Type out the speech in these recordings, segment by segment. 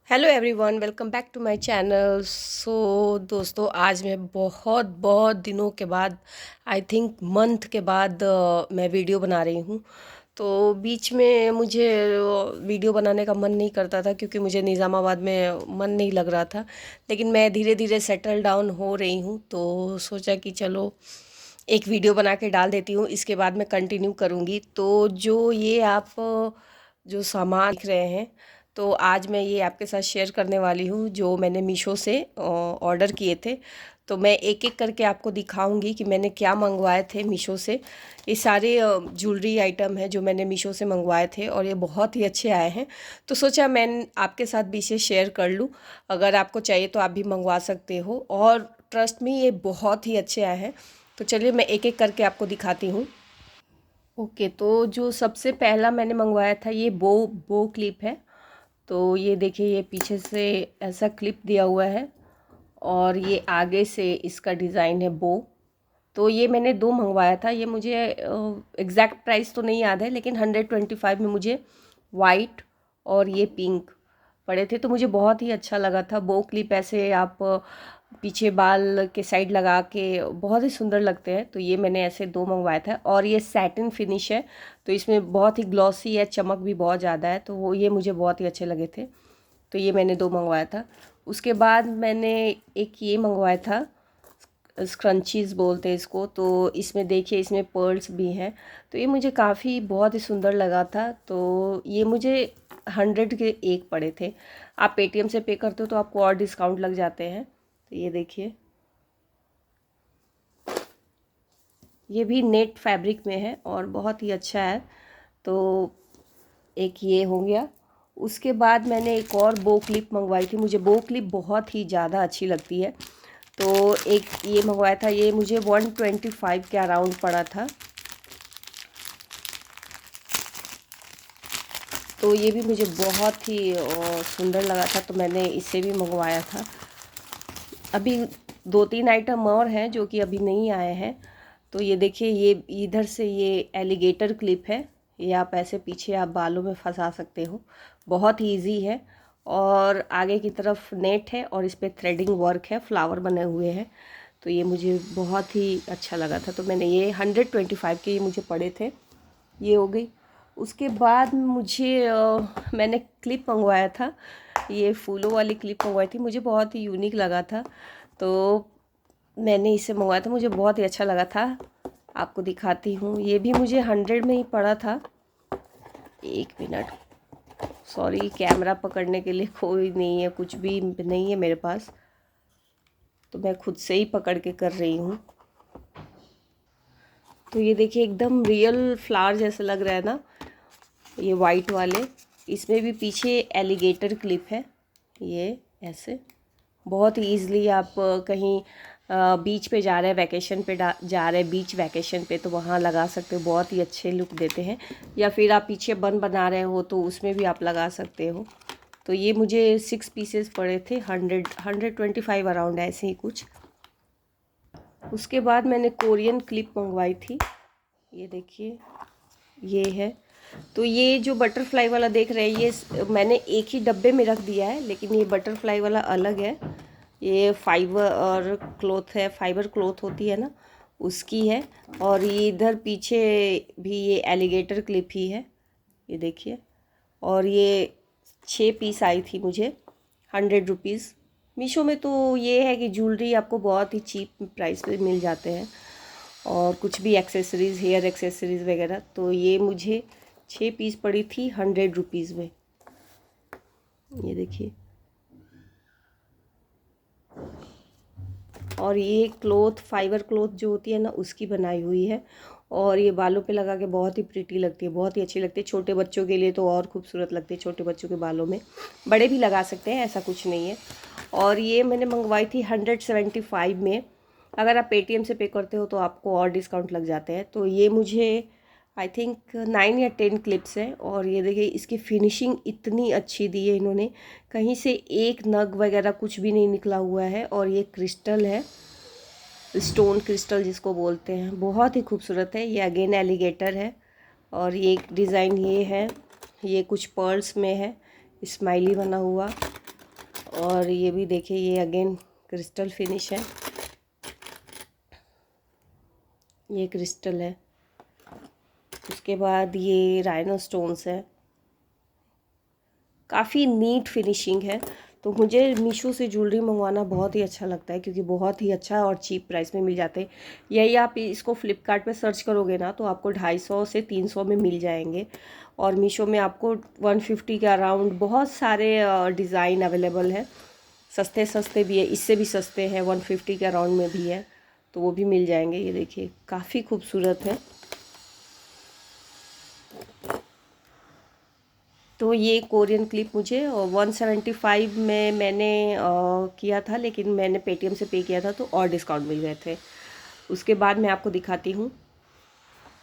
Hello everyone, welcome back to my channel. दोस्तों, आज मैं बहुत बहुत दिनों के बाद, आई थिंक मंथ के बाद मैं वीडियो बना रही हूँ। तो बीच में मुझे वीडियो बनाने का मन नहीं करता था क्योंकि मुझे निज़ामाबाद में मन नहीं लग रहा था। लेकिन मैं धीरे धीरे सेटल डाउन हो रही हूँ, तो सोचा कि चलो एक वीडियो बना के डाल देती हूँ। इसके बाद मैं कंटिन्यू करूँगी। तो जो ये आप जो सामान दिख रहे हैं, तो आज मैं ये आपके साथ शेयर करने वाली हूँ जो मैंने मीशो से ऑर्डर किए थे। तो मैं एक एक करके आपको दिखाऊंगी कि मैंने क्या मंगवाए थे मीशो से। ये सारे ज्वेलरी आइटम हैं जो मैंने मीशो से मंगवाए थे और ये बहुत ही अच्छे आए हैं। तो सोचा मैं आपके साथ भी इसे शेयर कर लूँ। अगर आपको चाहिए तो आप भी मंगवा सकते हो, और ट्रस्ट मी ये बहुत ही अच्छे आए हैं। तो चलिए मैं एक एक करके आपको दिखाती हूँ। ओके, तो जो सबसे पहला मैंने मंगवाया था ये बो क्लिप है। तो ये देखिए, ये पीछे से ऐसा क्लिप दिया हुआ है और ये आगे से इसका डिज़ाइन है बो। तो ये मैंने दो मंगवाया था। ये मुझे एग्जैक्ट प्राइस तो नहीं याद है, लेकिन 125 में मुझे वाइट और ये पिंक पड़े थे। तो मुझे बहुत ही अच्छा लगा था। बो क्लिप ऐसे आप पीछे बाल के साइड लगा के बहुत ही सुंदर लगते हैं। तो ये मैंने ऐसे दो मंगवाया था, और ये सैटिन फिनिश है। तो इसमें बहुत ही ग्लॉसी है, चमक भी बहुत ज़्यादा है। तो वो ये मुझे बहुत ही अच्छे लगे थे। तो ये मैंने दो मंगवाया था। उसके बाद मैंने एक ये मंगवाया था, स्क्रंचीज़ बोलते हैं इसको। तो इसमें देखिए, इसमें पर्ल्स भी हैं। तो ये मुझे काफ़ी बहुत ही सुंदर लगा था। तो ये मुझे 100 के एक पड़े थे। आप पेटीएम से पे करते हो तो आपको और डिस्काउंट लग जाते हैं। तो ये देखिए, ये भी नेट फैब्रिक में है और बहुत ही अच्छा है। तो एक ये हो गया। उसके बाद मैंने एक और बो क्लिप मंगवाई थी। मुझे बो क्लिप बहुत ही ज़्यादा अच्छी लगती है। तो एक ये मंगवाया था। ये मुझे 125 के अराउंड पड़ा था। तो ये भी मुझे बहुत ही सुंदर लगा था। तो मैंने इसे भी मंगवाया था। अभी दो तीन आइटम और हैं जो कि अभी नहीं आए हैं। तो ये देखिए, ये इधर से ये एलिगेटर क्लिप है। ये आप ऐसे पीछे आप बालों में फंसा सकते हो। बहुत ही ईजी है। और आगे की तरफ नेट है और इस पर थ्रेडिंग वर्क है, फ्लावर बने हुए हैं। तो ये मुझे बहुत ही अच्छा लगा था। तो मैंने ये 125 के ये मुझे पड़े थे। ये हो गई। उसके बाद मुझे मैंने क्लिप मंगवाया था। ये फूलों वाली क्लिप मंगवाई थी। मुझे बहुत ही यूनिक लगा था। तो मैंने इसे मंगवाया था। मुझे बहुत ही अच्छा लगा था। आपको दिखाती हूँ। ये भी मुझे 100 में ही पड़ा था। एक मिनट, सॉरी, कैमरा पकड़ने के लिए कोई नहीं है, कुछ भी नहीं है मेरे पास। तो मैं खुद से ही पकड़ के कर रही हूँ। तो ये देखिए, एकदम रियल फ्लावर जैसा लग रहा है ना, ये वाइट वाले। इसमें भी पीछे एलिगेटर क्लिप है। ये ऐसे बहुत ही ईज़िली आप कहीं बीच पे जा रहे हैं, वैकेशन पे जा रहे हैं, बीच वैकेशन पे, तो वहाँ लगा सकते हो। बहुत ही अच्छे लुक देते हैं। या फिर आप पीछे बन बना रहे हो तो उसमें भी आप लगा सकते हो। तो ये मुझे 6 पीसेस पड़े थे। 125 अराउंड ऐसे ही कुछ। उसके बाद मैंने कोरियन क्लिप मंगवाई थी। ये देखिए, ये है। तो ये जो बटरफ्लाई वाला देख रहे हैं, ये मैंने एक ही डब्बे में रख दिया है, लेकिन ये बटरफ्लाई वाला अलग है। ये फाइबर और क्लॉथ है, फाइबर क्लॉथ होती है ना, उसकी है। और ये इधर पीछे भी ये एलिगेटर क्लिप ही है। ये देखिए। और ये 6 पीस आई थी मुझे, 100 रुपीज़। मीशो में तो ये है कि ज्वेलरी आपको बहुत ही चीप प्राइस पे मिल जाते हैं, और कुछ भी एक्सेसरीज़, हेयर एक्सेसरीज़ वगैरह। तो ये मुझे 6 पीस पड़ी थी 100 रुपीज़ में। ये देखिए। और ये क्लॉथ, फाइबर क्लॉथ जो होती है ना, उसकी बनाई हुई है। और ये बालों पे लगा के बहुत ही प्रीटी लगती है, बहुत ही अच्छी लगती है। छोटे बच्चों के लिए तो और खूबसूरत लगती है, छोटे बच्चों के बालों में। बड़े भी लगा सकते हैं, ऐसा कुछ नहीं है। और ये मैंने मंगवाई थी 175 में। अगर आप पेटीएम से पे करते हो तो आपको और डिस्काउंट लग जाते हैं। तो ये मुझे आई थिंक 9 या 10 क्लिप्स हैं। और ये देखिए, इसकी फिनिशिंग इतनी अच्छी दी है इन्होंने, कहीं से एक नग वगैरह कुछ भी नहीं निकला हुआ है। और ये क्रिस्टल है, स्टोन क्रिस्टल जिसको बोलते हैं, बहुत ही खूबसूरत है। ये अगेन एलिगेटर है। और ये एक डिज़ाइन ये है, ये कुछ पर्ल्स में है, स्माइली बना हुआ। और ये भी देखिए, ये अगेन क्रिस्टल फिनिश है, ये क्रिस्टल है। उसके बाद ये राइनो स्टोन्स है, काफ़ी नीट फिनिशिंग है। तो मुझे मीशो से ज्वेलरी मंगवाना बहुत ही अच्छा लगता है, क्योंकि बहुत ही अच्छा और चीप प्राइस में मिल जाते हैं। यही आप इसको फ्लिपकार्ट पे सर्च करोगे ना, तो आपको 250 से 300 में मिल जाएंगे, और मीशो में आपको 150 के अराउंड बहुत सारे डिज़ाइन अवेलेबल है। सस्ते सस्ते भी है, इससे भी सस्ते हैं, 150 के अराउंड में भी है, तो वो भी मिल जाएंगे। ये देखिए, काफ़ी खूबसूरत है। तो ये कोरियन क्लिप मुझे 175 में मैंने किया था, लेकिन मैंने पेटीएम से पे किया था तो और डिस्काउंट मिल गए थे। उसके बाद मैं आपको दिखाती हूँ।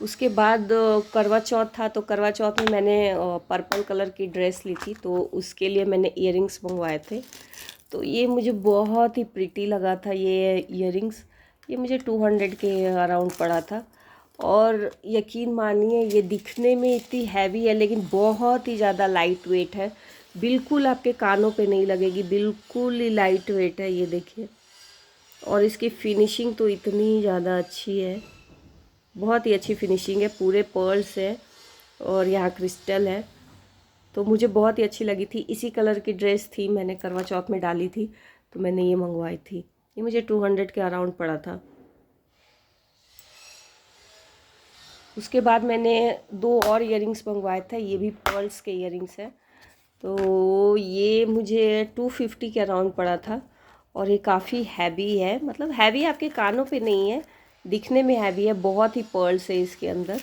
उसके बाद करवा चौथ था, तो करवा चौथ में मैंने पर्पल कलर की ड्रेस ली थी, तो उसके लिए मैंने इयररिंग्स मंगवाए थे। तो ये मुझे बहुत ही प्रिटी लगा था, ये इयररिंग्स। ये मुझे 200 के अराउंड पड़ा था, और यकीन मानिए ये दिखने में इतनी हैवी है, लेकिन बहुत ही ज़्यादा लाइट वेट है। बिल्कुल आपके कानों पे नहीं लगेगी, बिल्कुल ही लाइट वेट है, ये देखिए। और इसकी फिनिशिंग तो इतनी ज़्यादा अच्छी है, बहुत ही अच्छी फिनिशिंग है। पूरे पर्ल्स है और यहाँ क्रिस्टल है, तो मुझे बहुत ही अच्छी लगी थी। इसी कलर की ड्रेस थी, मैंने करवा चौथ में डाली थी, तो मैंने ये मंगवाई थी। ये मुझे 200 के अराउंड पड़ा था। उसके बाद मैंने 2 और इयररिंग्स मंगवाए थे, ये भी पर्ल्स के इयररिंग्स हैं। तो ये मुझे 250 के अराउंड पड़ा था, और ये काफ़ी हैवी है। मतलब हैवी आपके कानों पे नहीं है, दिखने में हैवी है, बहुत ही पर्ल्स है इसके अंदर।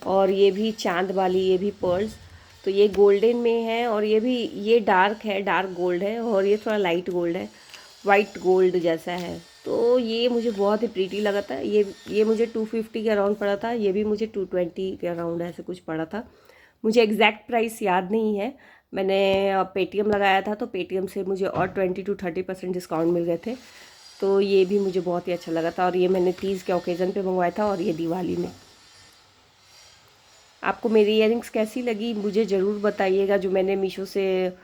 और ये भी चांद वाली, ये भी पर्ल्स। तो ये गोल्डन में है, और ये भी, ये डार्क है, डार्क गोल्ड है, और ये थोड़ा लाइट गोल्ड है, वाइट गोल्ड जैसा है। तो ये मुझे बहुत ही प्रीटी लगा था। ये मुझे 250 के अराउंड पड़ा था, ये भी मुझे 220 के अराउंड ऐसे कुछ पड़ा था। मुझे एग्जैक्ट प्राइस याद नहीं है। मैंने पेटीएम लगाया था, तो पेटीएम से मुझे और 20 to 30% डिस्काउंट मिल गए थे। तो ये भी मुझे बहुत ही अच्छा लगा था, और ये मैंने तीज के ओकेज़न पे मंगवाया था, और ये दिवाली में। आपको मेरी इयररिंग्स कैसी लगी मुझे ज़रूर बताइएगा, जो मैंने मीशो से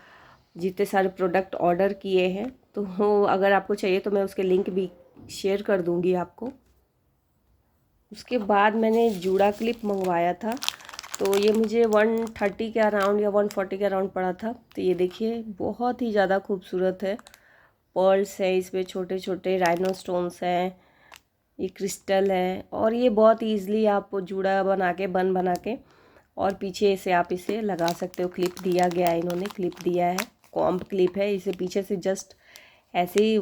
जितने सारे प्रोडक्ट ऑर्डर किए हैं। तो अगर आपको चाहिए तो मैं उसके लिंक भी शेयर कर दूँगी आपको। उसके बाद मैंने जूड़ा क्लिप मंगवाया था, तो ये मुझे 130 के अराउंड या 140 के अराउंड पड़ा था। तो ये देखिए, बहुत ही ज़्यादा खूबसूरत है। पर्ल्स है इसमें, छोटे छोटे राइनो स्टोन्स हैं, ये क्रिस्टल है, और ये बहुत ईज़िली आप जूड़ा बना के, बन बना के, और पीछे से आप इसे लगा सकते हो। क्लिप दिया गया है, इन्होंने क्लिप दिया है, कॉम्ब क्लिप है, इसे पीछे से जस्ट ऐसे ही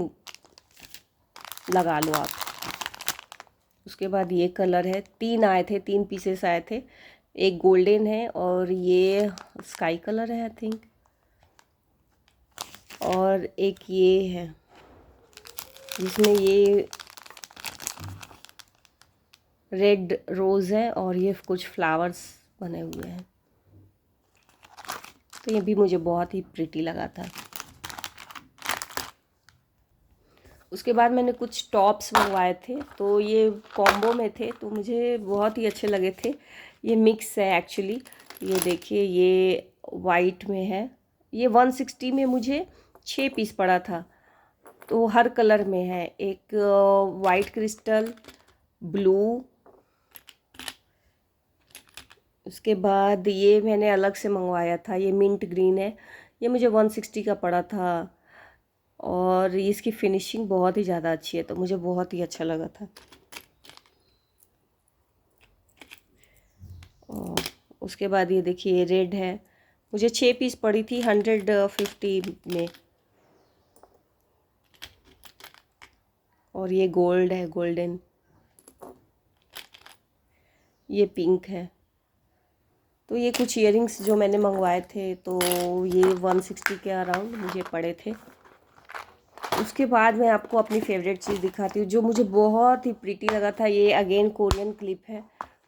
लगा लो आप। उसके बाद ये कलर है, 3 आए थे, 3 पीसेस आए थे। एक गोल्डन है, और ये स्काई कलर है आई थिंक, और एक ये है जिसमें ये रेड रोज़ है, और ये कुछ फ्लावर्स बने हुए हैं। तो ये भी मुझे बहुत ही प्रिटी लगा था। उसके बाद मैंने कुछ टॉप्स मंगवाए थे, तो ये कॉम्बो में थे, तो मुझे बहुत ही अच्छे लगे थे। ये मिक्स है एक्चुअली। ये देखिए, ये वाइट में है। ये 160 में मुझे 6 पीस पड़ा था, तो हर कलर में है। एक वाइट क्रिस्टल, ब्लू, उसके बाद ये मैंने अलग से मंगवाया था, ये मिंट ग्रीन है। ये मुझे 160 का पड़ा था, और इसकी फिनिशिंग बहुत ही ज़्यादा अच्छी है, तो मुझे बहुत ही अच्छा लगा था। और उसके बाद ये देखिए, ये रेड है, मुझे 6 पीस पड़ी थी 150 में। और ये गोल्ड है, गोल्डन, ये पिंक है। तो ये कुछ इयररिंग्स जो मैंने मंगवाए थे, तो ये 160 के अराउंड मुझे पड़े थे। उसके बाद मैं आपको अपनी फेवरेट चीज़ दिखाती हूँ, जो मुझे बहुत ही प्रीटी लगा था। ये अगेन कोरियन क्लिप है,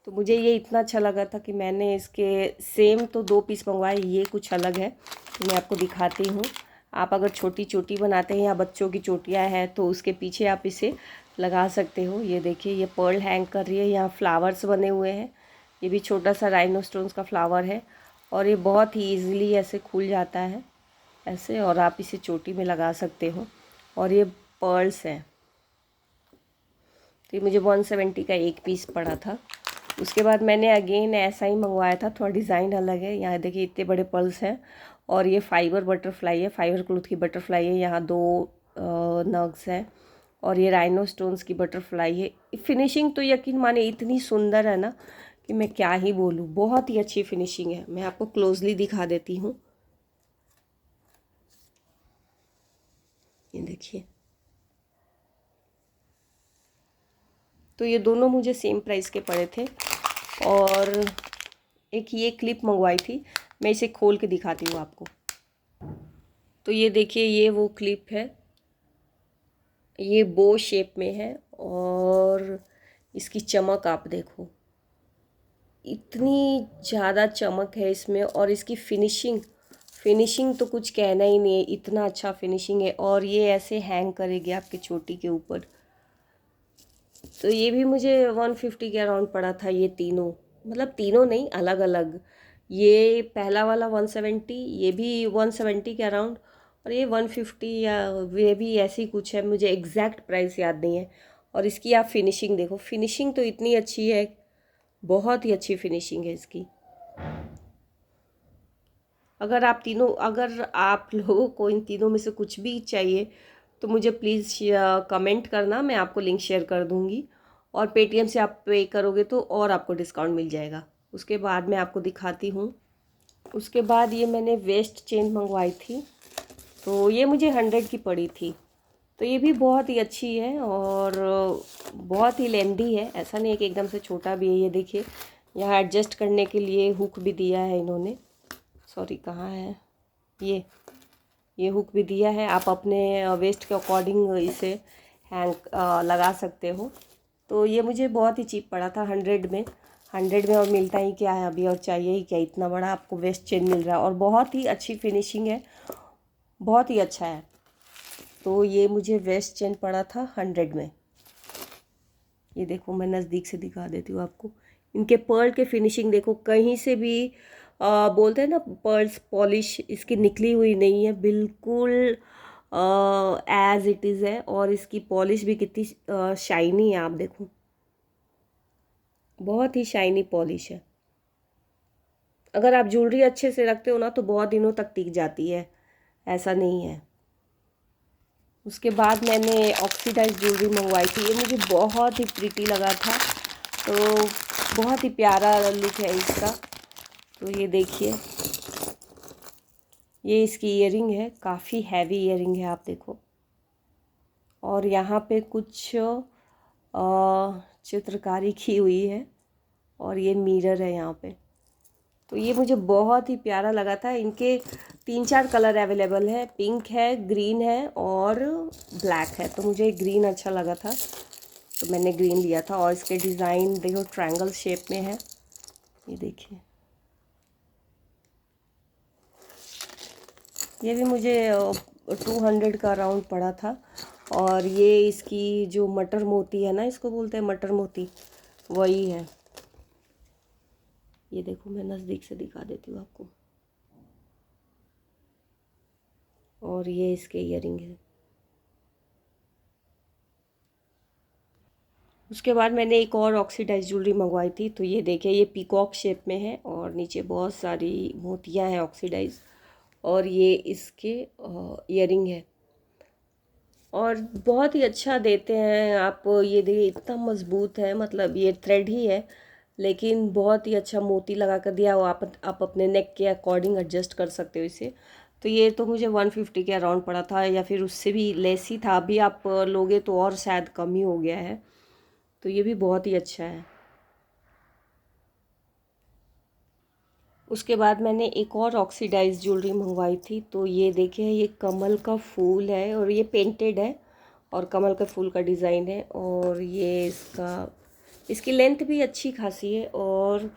तो मुझे ये इतना अच्छा लगा था कि मैंने इसके सेम तो 2 पीस मंगवाए। ये कुछ अलग है, तो मैं आपको दिखाती हूँ। आप अगर छोटी चोटी बनाते हैं, या बच्चों की चोटियाँ हैं, तो उसके पीछे आप इसे लगा सकते हो। ये देखिए, ये पर्ल हैंग कर रही है, यहाँ फ्लावर्स बने हुए हैं। ये भी छोटा सा राइनो स्टोन्स का फ्लावर है, और ये बहुत ही ईजिली ऐसे खुल जाता है। ऐसे, और आप इसे चोटी में लगा सकते हो। और ये पर्ल्स हैं। तो ये मुझे 170 का एक पीस पड़ा था। उसके बाद मैंने अगेन ऐसा ही मंगवाया था, थोड़ा डिज़ाइन अलग है। यहाँ देखिए इतने बड़े पर्ल्स हैं। और ये फाइबर बटरफ्लाई है, फाइबर क्लॉथ की बटरफ्लाई है। यहाँ 2 नग्स हैं। और ये राइनो स्टोन्स की बटरफ्लाई है। फिनिशिंग तो यकीन माने इतनी सुंदर है ना कि मैं क्या ही बोलूँ, बहुत ही अच्छी फिनिशिंग है। मैं आपको क्लोजली दिखा देती हूँ, ये देखिए। तो ये दोनों मुझे सेम प्राइस के पड़े थे। और एक ये क्लिप मंगवाई थी, मैं इसे खोल के दिखाती हूँ आपको। तो ये देखिए, ये वो क्लिप है, ये बो शेप में है। और इसकी चमक आप देखो, इतनी ज़्यादा चमक है इसमें। और इसकी फिनिशिंग, फिनिशिंग तो कुछ कहना ही नहीं है, इतना अच्छा फिनिशिंग है। और ये ऐसे हैंग करेगी आपकी चोटी के ऊपर। तो ये भी मुझे 150 के अराउंड पड़ा था, ये तीनों। मतलब तीनों नहीं, अलग अलग। ये पहला वाला 170, ये भी 170 के अराउंड। और ये 150 या ये भी ऐसी कुछ है, मुझे एग्जैक्ट प्राइस याद नहीं है। और इसकी आप फिनिशिंग देखो, फिनिशिंग तो इतनी अच्छी है, बहुत ही अच्छी फिनिशिंग है इसकी। अगर आप लोगों को इन तीनों में से कुछ भी चाहिए तो मुझे प्लीज़ कमेंट करना, मैं आपको लिंक शेयर कर दूँगी। और पेटीएम से आप पे करोगे तो और आपको डिस्काउंट मिल जाएगा। उसके बाद मैं आपको दिखाती हूँ। उसके बाद ये मैंने वेस्ट चेन मंगवाई थी, तो ये मुझे 100 की पड़ी थी। तो ये भी बहुत ही अच्छी है और बहुत ही लेंदी है। ऐसा नहीं है कि एकदम से छोटा भी है। ये देखिए, यहाँ एडजस्ट करने के लिए हुक भी दिया है इन्होंने। सॉरी, कहाँ है ये हुक भी दिया है। आप अपने वेस्ट के अकॉर्डिंग इसे हैंग लगा सकते हो। तो ये मुझे बहुत ही चीप पड़ा था, 100 में। 100 में और मिलता ही क्या है अभी, और चाहिए ही क्या, इतना बड़ा आपको वेस्ट चेन मिल रहा है। और बहुत ही अच्छी फिनिशिंग है, बहुत ही अच्छा है। तो ये मुझे वेस्ट चेन पड़ा था 100 में। ये देखो, मैं नज़दीक से दिखा देती हूँ आपको। इनके पर्ल के फिनिशिंग देखो, कहीं से भी बोलते हैं ना पर्ल्स पॉलिश इसकी निकली हुई नहीं है, बिल्कुल एज इट इज़ है। और इसकी पॉलिश भी कितनी शाइनी है, आप देखो, बहुत ही शाइनी पॉलिश है। अगर आप ज्वेलरी अच्छे से रखते हो ना तो बहुत दिनों तक टिक जाती है, ऐसा नहीं है। उसके बाद मैंने ऑक्सीडाइज ज्वेलरी मंगवाई थी, ये मुझे बहुत ही प्रीटी लगा था। तो बहुत ही प्यारा लुक है इसका। तो ये देखिए, ये इसकी ईयरिंग है, काफ़ी हैवी ईयरिंग है, आप देखो। और यहाँ पे कुछ चित्रकारी की हुई है। और ये मिरर है यहाँ पे। तो ये मुझे बहुत ही प्यारा लगा था। इनके 3-4 कलर अवेलेबल है, पिंक है, ग्रीन है और ब्लैक है। तो मुझे ग्रीन अच्छा लगा था, तो मैंने ग्रीन लिया था। और इसके डिज़ाइन देखो, ट्रायंगल शेप में है, ये देखिए। ये भी मुझे 200 का अराउंड पड़ा था। और ये इसकी जो मटर मोती है ना, इसको बोलते हैं मटर मोती, वही है। ये देखो, मैं नज़दीक से दिखा देती हूँ आपको। और ये इसके ईयरिंग है। उसके बाद मैंने एक और ऑक्सीडाइज ज्वेलरी मंगवाई थी। तो ये देखिए, ये पीकॉक शेप में है और नीचे बहुत सारी मोतियाँ हैं ऑक्सीडाइज। और ये इसके ईयरिंग है। और बहुत ही अच्छा देते हैं आप। ये देखिए, इतना मज़बूत है, मतलब ये थ्रेड ही है लेकिन बहुत ही अच्छा मोती लगा कर दिया हो। आप अपने नेक के अकॉर्डिंग एडजस्ट कर सकते हो इसे। तो ये तो मुझे 150 के अराउंड पड़ा था, या फिर उससे भी लेस ही था। अभी आप लोगे तो और शायद कम ही हो गया है। तो ये भी बहुत ही अच्छा है। उसके बाद मैंने एक और ऑक्सीडाइज ज्वेलरी मंगवाई थी। तो ये देखिए, ये कमल का फूल है और ये पेंटेड है और कमल का फूल का डिज़ाइन है। और ये इसकी लेंथ भी अच्छी खासी है। और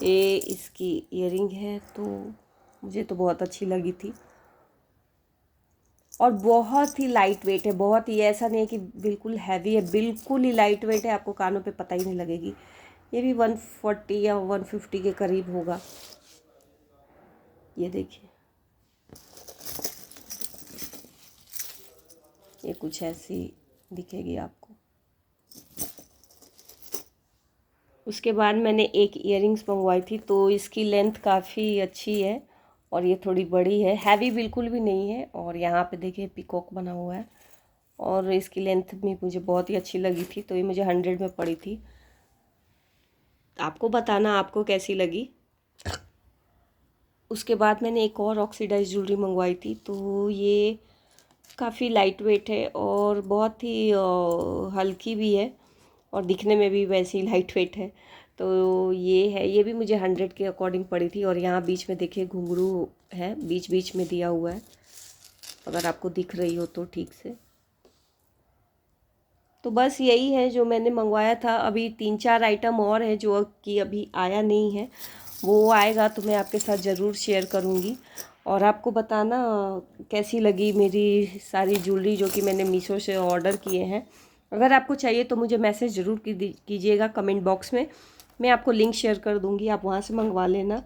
ये इसकी ईयरिंग है, तो मुझे तो बहुत अच्छी लगी थी। और बहुत ही लाइट वेट है, बहुत ही, ऐसा नहीं है कि बिल्कुल हैवी है, बिल्कुल ही लाइट वेट है, आपको कानों पे पता ही नहीं लगेगी। ये भी 140 या 150 के करीब होगा। ये देखिए, ये कुछ ऐसी दिखेगी आपको। उसके बाद मैंने एक इयररिंग्स मंगवाई थी, तो इसकी लेंथ काफ़ी अच्छी है और ये थोड़ी बड़ी है, हैवी बिल्कुल भी नहीं है। और यहाँ पे देखिए पीकॉक बना हुआ है और इसकी लेंथ भी मुझे बहुत ही अच्छी लगी थी, तो ये मुझे 100 में पड़ी थी। आपको बताना आपको कैसी लगी। उसके बाद मैंने एक और ऑक्सीडाइज ज्वेलरी मंगवाई थी, तो ये काफ़ी लाइट वेट है और बहुत ही हल्की भी है और दिखने में भी वैसे ही लाइट वेट है। तो ये है, ये भी मुझे 100 के अकॉर्डिंग पड़ी थी। और यहाँ बीच में देखिए घुंघरू है, बीच बीच में दिया हुआ है, अगर आपको दिख रही हो तो ठीक से। तो बस यही है जो मैंने मंगवाया था। अभी 3-4 आइटम और है जो कि अभी आया नहीं है, वो आएगा तो मैं आपके साथ ज़रूर शेयर करूँगी। और आपको बताना कैसी लगी मेरी सारी ज्वेलरी जो कि मैंने मीशो से ऑर्डर किए हैं। अगर आपको चाहिए तो मुझे मैसेज ज़रूर कीजिएगा कमेंट बॉक्स में, मैं आपको लिंक शेयर कर दूँगी, आप वहाँ से मंगवा लेना।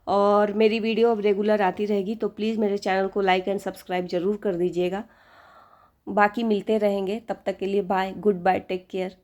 और मेरी वीडियो अब रेगुलर आती रहेगी, तो प्लीज़ मेरे चैनल को लाइक एंड सब्सक्राइब ज़रूर कर दीजिएगा। बाकी मिलते रहेंगे, तब तक के लिए bye, goodbye, take care.